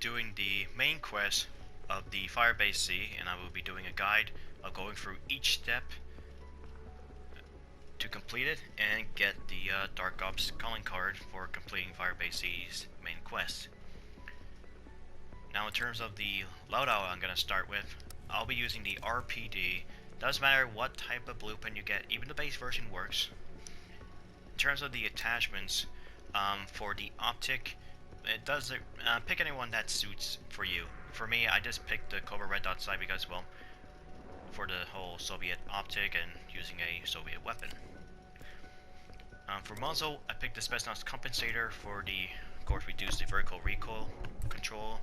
doing the main quest of the Firebase Sea, and I will be doing a guide of going through each step to complete it and get the Dark Ops calling card for completing Firebase Sea's main quest. Now in terms of the loadout I'm going to start with, I'll be using the RPD. Doesn't matter what type of blueprint you get, even the base version works. In terms of the attachments, for the optic, it does pick anyone that suits for you. For me, I just picked the Cobra Red Dot sight because, well, for the whole Soviet optic and using a Soviet weapon. For muzzle, I picked the Spetsnaz compensator for the, of course, reduce the vertical recoil control.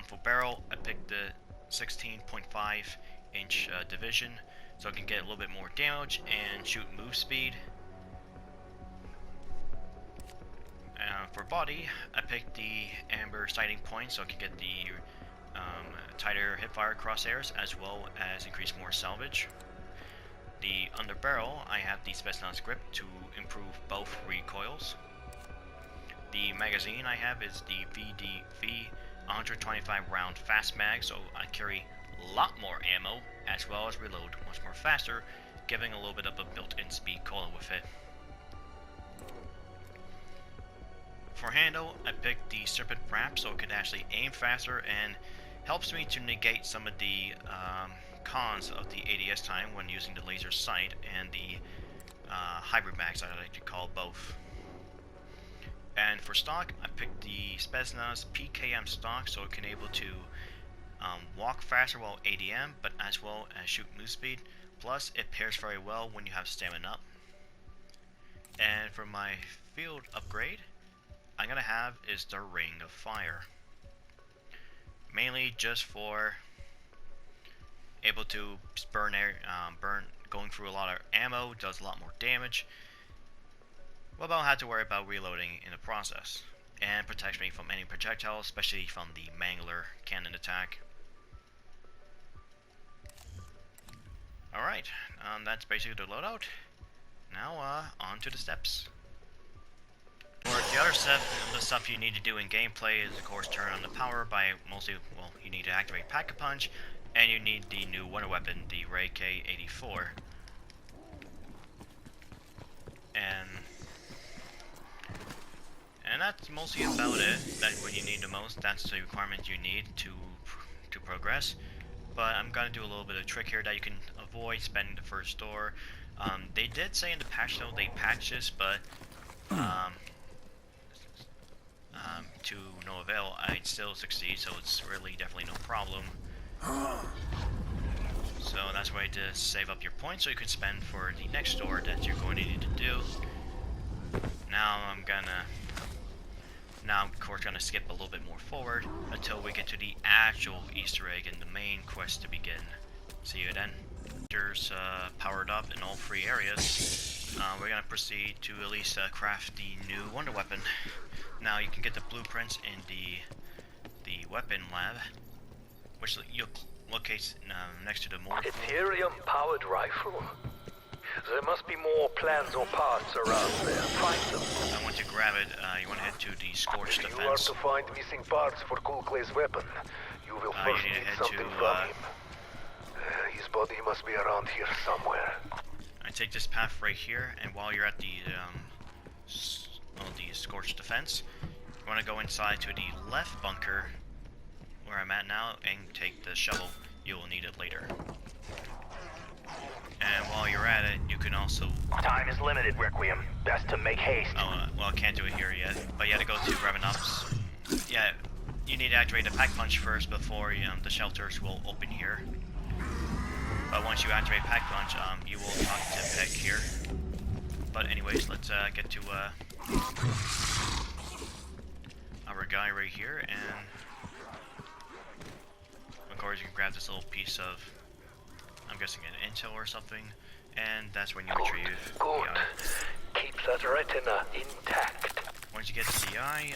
For barrel, I picked the 16.5 inch division, so I can get a little bit more damage and shoot move speed. For body, I picked the amber sighting point, so I can get the tighter hipfire crosshairs as well as increase more salvage. The underbarrel, I have the Spetsnaz grip to improve both recoils. The magazine I have is the VDV 125 round fast mag, so I carry a lot more ammo as well as reload much more faster, giving a little bit of a built-in speed cola with it. For handle, I picked the Serpent Wrap so it can actually aim faster and helps me to negate some of the cons of the ADS time when using the laser sight and the hybrid mags, I like to call both. And for stock, I picked the Spetsnaz PKM stock so it can able to walk faster while ADM, but as well as shoot move speed. Plus, it pairs very well when you have stamina up. And for my field upgrade, I'm gonna have is the Ring of Fire. Mainly just for able to burn air, going through a lot of ammo, does a lot more damage. Well, I don't have to worry about reloading in the process, and protects me from any projectiles, especially from the Mangler cannon attack. Alright, that's basically the loadout. Now, on to the steps. For the other step, the stuff you need to do in gameplay is, of course, turn on the power by mostly, well, you need to activate Pack-a-Punch, and you need the new wonder weapon, the Ray K-84. And that's mostly about it. That's what you need the most. That's the requirement you need to progress. But I'm gonna do a little bit of trick here that you can avoid spending the first door. They did say in the patch note they patched this, but to no avail. I'd still succeed, so it's really definitely no problem. So that's why to save up your points so you can spend for the next door that you're going to need to do. Now of course gonna skip a little bit more forward until we get to the actual Easter egg and the main quest to begin. See you then. There's powered up in all three areas. We're gonna proceed to at least craft the new wonder weapon. Now you can get the blueprints in the weapon lab, which locates next to the mortar. Deuterium-powered rifle. There must be more plans or parts around there. Find them. I want to grab it. You want to head to the Scorched If Defense. you are to find missing parts for Coolclay's weapon, you will first you need to need head something to, from him. His body must be around here somewhere. I take this path right here, and while you're at the Scorched Defense, you want to go inside to the left bunker, where I'm at now, and take the shovel. You will need it later. And while you're at it, you can also... Time is limited, Requiem. Best to make haste. Oh, well, I can't do it here yet, but you have to go to Revenants. Yeah, you need to activate the Pack-Punch first before the shelters will open here. But once you activate Pack-Punch, you will talk to Peg here. But anyways, let's get to our guy right here, and of course you can grab this little piece of, I'm guessing an intel or something, and that's when you retrieve the eye. Keep that retina intact. Once you get to the eye,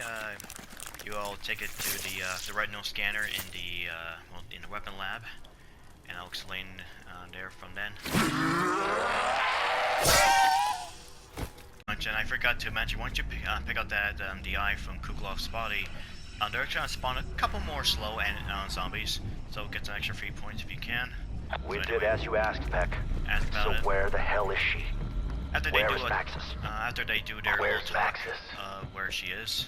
you all take it to the retinal scanner in the weapon lab, and I'll explain there from then. And I forgot to mention, once you pick out that the eye from Kuklov's body, They're trying to spawn a couple more slow and zombies, so get some extra free points if you can. We So did anyway, as you asked, Peck. ask about So it. where the hell is she? After Where they is do Maxis? after they do their Where's little talk, Maxis? where she is,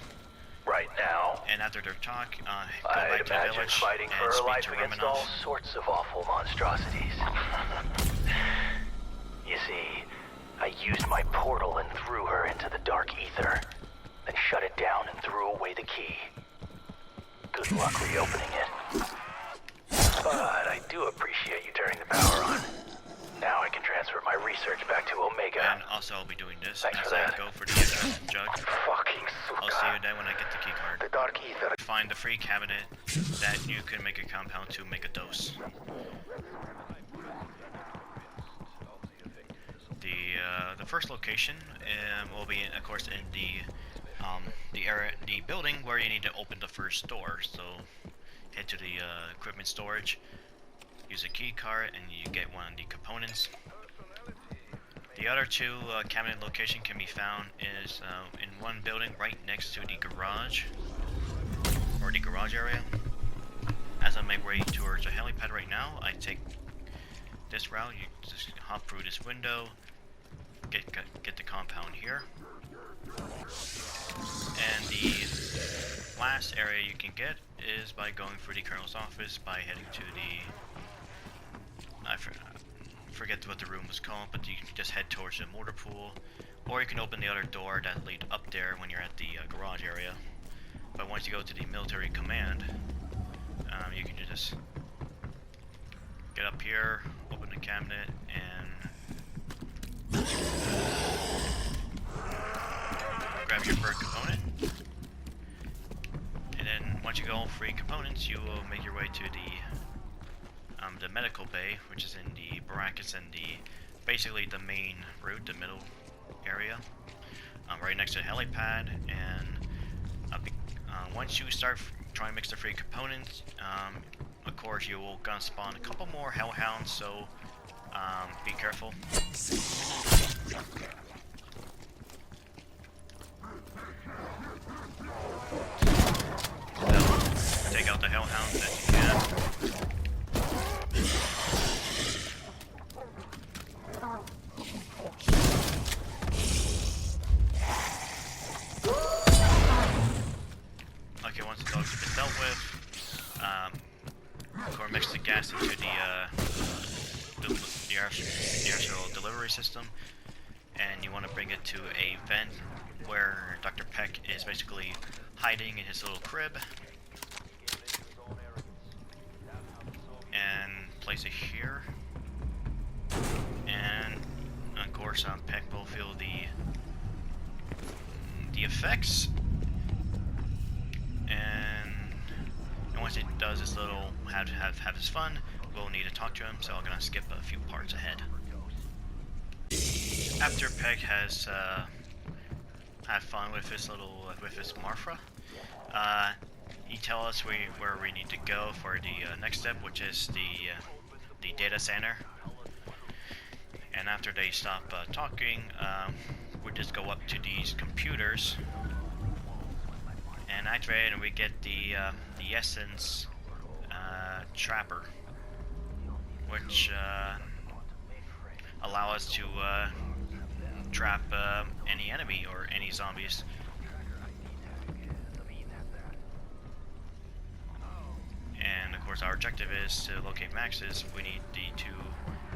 Right now. and after their talk, go I'd back to the imagine village fighting for and her speak life to against all Romanov. sorts of awful monstrosities. You see, I used my portal and threw her into the dark ether, then shut it down and threw away the key. Good luck reopening it. But I do appreciate you turning the power on. Now I can transfer my research back to Omega. And also, I'll be doing this Thanks as for I that. go for the jug. Fucking I'll see you then when I get the keycard. The dark ether. Find the free cabinet that you can make a compound to make a dose. The first location will be, of course, in the area, the building where you need to open the first door. So head to the equipment storage, use a key card, and you get one of the components. The other two cabinet location can be found is in one building right next to the garage, or the garage area. As I make way towards the helipad right now, I take this route. You just hop through this window, get the compound here, and the last area you can get is by going through the colonel's office by heading to the I forget what the room was called, but you can just head towards the mortar pool, or you can open the other door that lead up there when you're at the garage area. But once you go to the military command, you can just get up here, open the cabinet, and grab your first component. And then once you get all three components, you will make your way to the medical bay, which is in the brackets and basically the main route, the middle area, right next to the helipad. And once you start trying to mix the free components, of course you will gonna spawn a couple more hellhounds, so be careful. So, take out the hellhounds that you can. Okay, once the dogs have been dealt with, of course mix the gas into the aerial delivery system, and you want to bring it to a vent where Dr. Peck is basically hiding in his little crib, and place it here. And of course, Peck will feel the effects, and once it does its little have his fun, we'll need to talk to him. So I'm gonna skip a few parts ahead. After Peck has had fun with his Marfa, he tells us where we need to go for the next step, which is the data center. And after they stop talking, we just go up to these computers and activate, and we get the Essence Trapper, which allow us to trap any enemy or any zombies. And of course our objective is to locate Maxis. We need the 2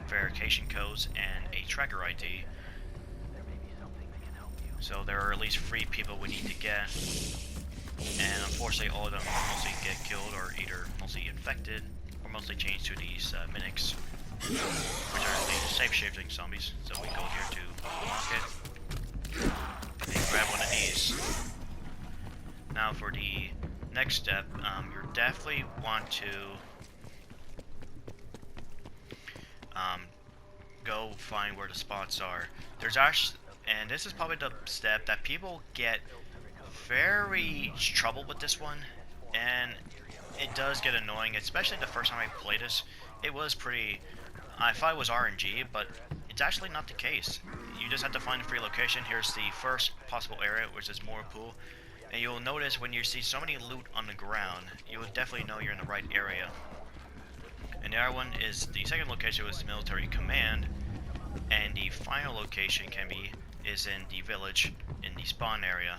verification codes and a tracker ID. So there are at least 3 people we need to get, and unfortunately all of them mostly get killed or either mostly infected or mostly changed to these mimics, which are the shape-shifting zombies. So we go here to unlock it and grab one of these. Now for the next step, you definitely want to go find where the spots are. There's actually, and this is probably the step that people get very trouble with this one, and it does get annoying, especially the first time I played this. It was pretty, I thought it was RNG, but it's actually not the case. You just have to find a free location. Here's the first possible area, which is Moore Pool. And you'll notice when you see so many loot on the ground, you will definitely know you're in the right area. And the other one is, the second location was the military command, and the final location is in the village, in the spawn area.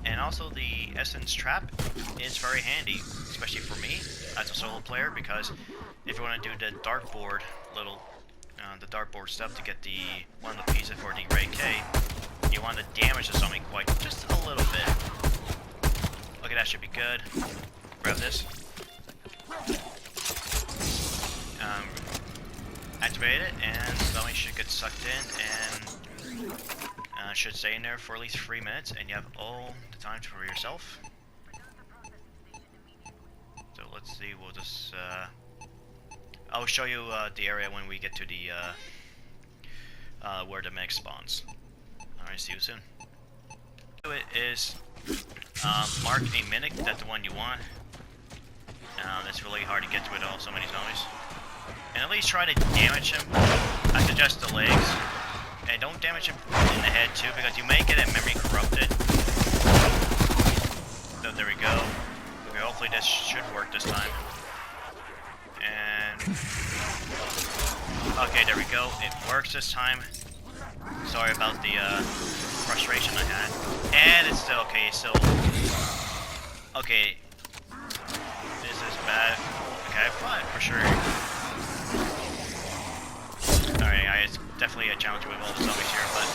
And also the essence trap is very handy, especially for me as a solo player, because if you want to do the dartboard the dartboard stuff to get one of the pieces for the Ray K, you want to damage the zombie quite just a little bit. Okay, that should be good. Grab this. Activate it, and the zombie should get sucked in, and should stay in there for at least 3 minutes, and you have all the time for yourself. So let's see, we'll just I'll show you the area when we get to the where the medic spawns. Alright, see you soon. It is mark a medic, that's the one you want. It's really hard to get to it all, so many zombies. And at least try to damage him. I suggest the legs. And don't damage him in the head too, because you may get a memory corrupted. So there we go. Okay, hopefully this should work this time. And okay, there we go. It works this time. Sorry about the frustration I had. And it's still okay. It's still okay. This is bad. Okay, fine for sure. Alright, it's definitely a challenge with all the zombies here, but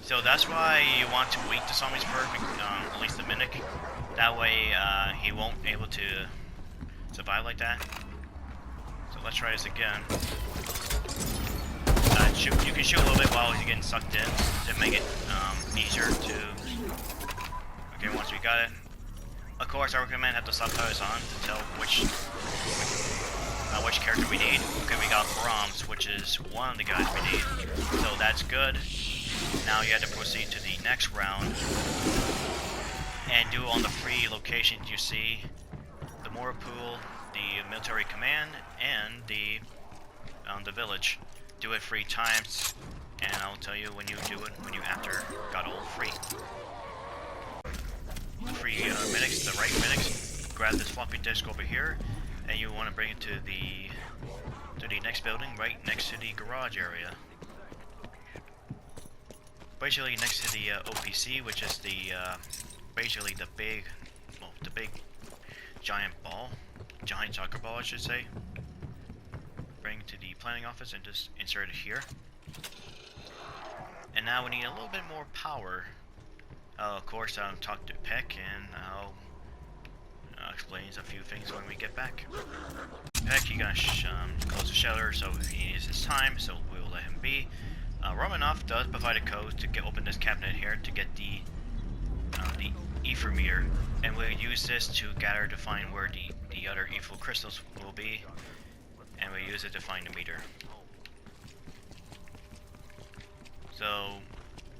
so that's why you want to weak the zombies first, at least the mimic. That way, he won't be able to survive like that. So let's try this again. You can shoot a little bit while he's getting sucked in to make it easier to. Okay, once we got it. Of course, I recommend have the subtitles on to tell which character we need. Okay, we got Brahms, which is one of the guys we need. So that's good. Now you have to proceed to the next round and do on the free locations you see, the Mora Pool, the military command, and the village. Do it 3 times, and I'll tell you when you do it when you after got all free. The free medics, the right medics. Grab this floppy disk over here, and you want to bring it to the next building, right next to the garage area. Basically next to the OPC, which is the basically the big giant soccer ball, I should say. Bring it to the planning office and just insert it here. And now we need a little bit more power. Of course, I'll talk to Peck, and I'll explain a few things when we get back. Peck, you gotta close the shutter, so he needs his time, so we'll let him be. Romanov does provide a code to open this cabinet here to get the ether meter, and we'll use this to gather to find where the other evil crystals will be, and we'll use it to find the meter. So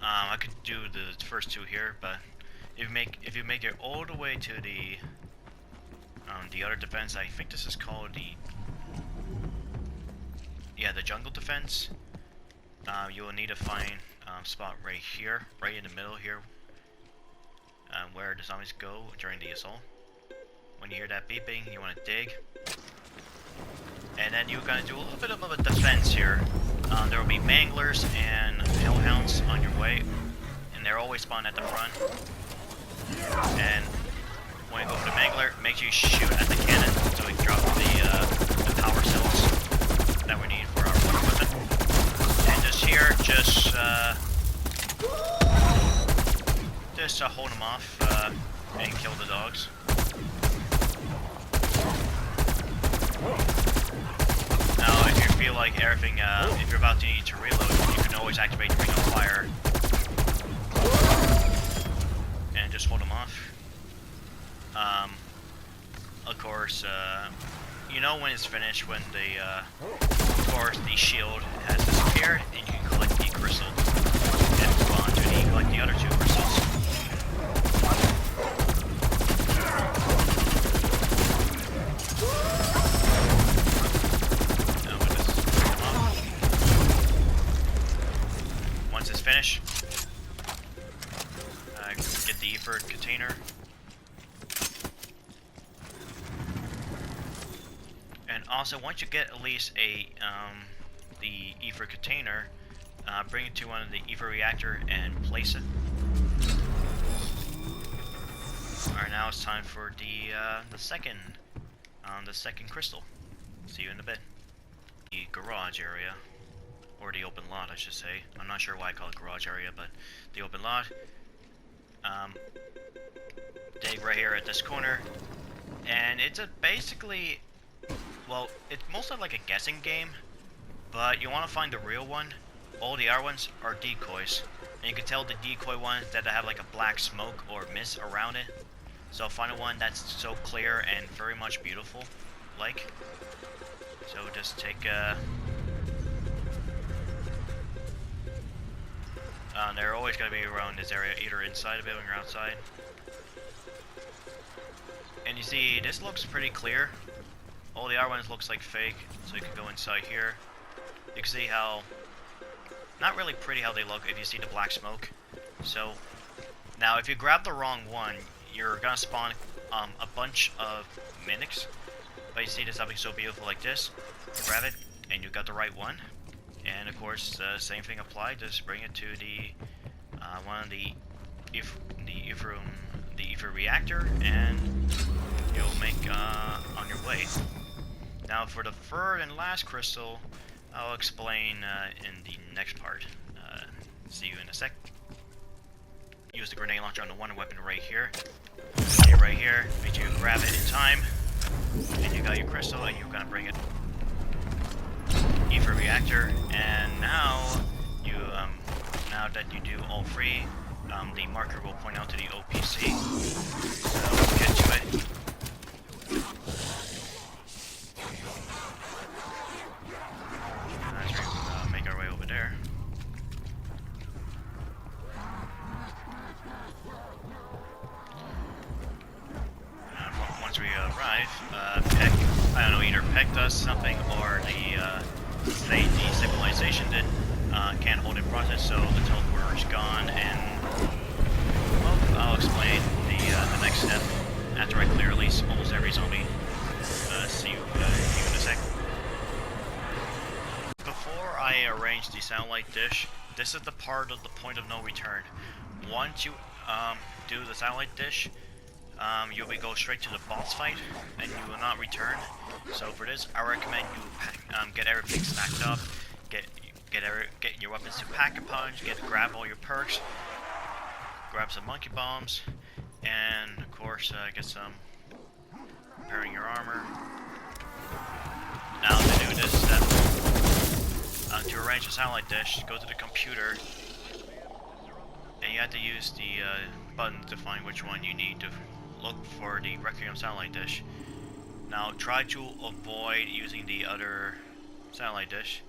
I could do the first 2 here, but if you make it all the way to the other defense, I think this is called the jungle defense. You will need to find spot right here, right in the middle here, where the zombies go during the assault. When you hear that beeping, you want to dig, and then you're gonna do a little bit of a defense here. There will be manglers and hellhounds on your way, and they're always spawned at the front. And when you go for the mangler, make sure you shoot at the cannon so we can drop the power cells that we need for our water weapon. And just here, just hold them off and kill the dogs. Now, if you feel like everything, if you're about to need to reload, you can always activate Ring of Fire and just hold them off. Of course, you know when it's finished when of course, the shield has disappeared, and you can collect the crystal and move on to collect the other 2 crystals. ether container. And also, once you get at least the ether container, bring it to one of the ether reactor and place it. Alright, now it's time for the second crystal. See you in a bit. The garage area, or the open lot, I should say. I'm not sure why I call it garage area, but the open lot. Dig right here at this corner, and it's basically, well, it's mostly like a guessing game, but you want to find the real one. All the other ones are decoys, and you can tell the decoy ones that have like a black smoke or mist around it. So find a one that's so clear and very much beautiful, like. So just take they're always going to be around this area, either inside a building or outside. And you see, this looks pretty clear. All the other ones looks like fake, so you can go inside here. You can see how, not really pretty how they look if you see the black smoke. So, now if you grab the wrong one, you're going to spawn a bunch of mimics. But you see there's something so beautiful like this, you grab it, and you got the right one. And of course, same thing applied. Just bring it to the one of the ether reactor, and you'll make on your way. Now, for the third and last crystal, I'll explain in the next part. See you in a sec. Use the grenade launcher on the one weapon right here. Okay, right here. Make sure you grab it in time, and you got your crystal, and you're gonna bring it. Ether reactor, and now you now that you do all three, the marker will point out to the OPC. So let's get to it. Let's make our way over there. Once we arrive, Peck, I don't know, either Peck does something or the civilization did can't hold in process, so the teleporter is gone, and well, I'll explain the next step after I clear at least almost every zombie. See you in a sec. Before I arrange the satellite dish, this is the part of the point of no return. Once you do the satellite dish, you'll go straight to the boss fight, and you will not return. So for this, I recommend you get everything stacked up, get your weapons to pack a punch, grab all your perks, grab some monkey bombs, and of course get some repairing your armor. Now to do this step, to arrange a satellite dish, go to the computer, and you have to use the button to find which one you need to look for the Requiem satellite dish. Now try to avoid using the other satellite dish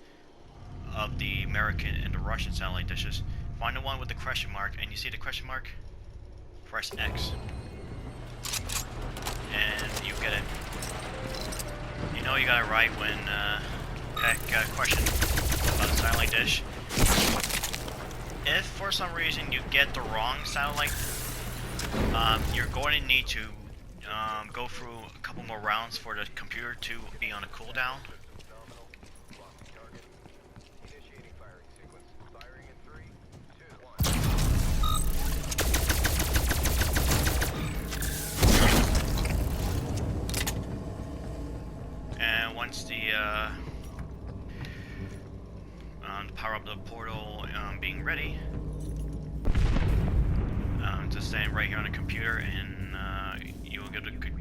of the American and the Russian satellite dishes. Find the one with the question mark, and you see the question mark? Press X. And you get it. You know you got it right when Peck questioned about the satellite dish. If for some reason you get the wrong satellite, you're going to need to go through a couple more rounds for the computer to be on a cooldown. And once the power up the portal being ready, just stand right here on the computer, and you will get a good.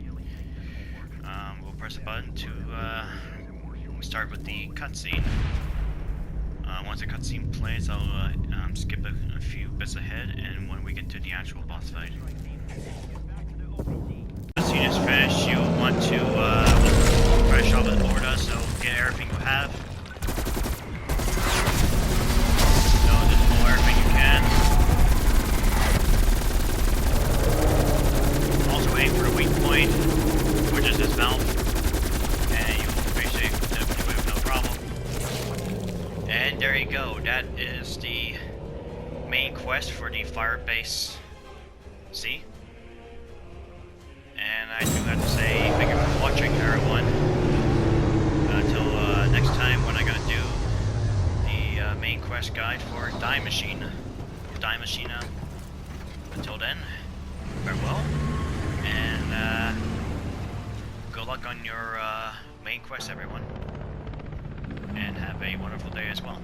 We'll press a button to start with the cutscene. Once the cutscene plays, I'll skip a few bits ahead, and when we get to the actual boss fight. Cutscene is finished. You want to finish off the Lorda, so get everything you have. So just pull everything you can. Also aim for a weak point, which is this valve, and you'll basically do it with no problem. And there you go. That is the main quest for the Firebase See? And I do have to say thank you for watching, everyone. Until next time when I'm gonna do the main quest guide for Die Machine. Or Die Machina. Until then, farewell. And good luck on your main quest, everyone. And have a wonderful day as well.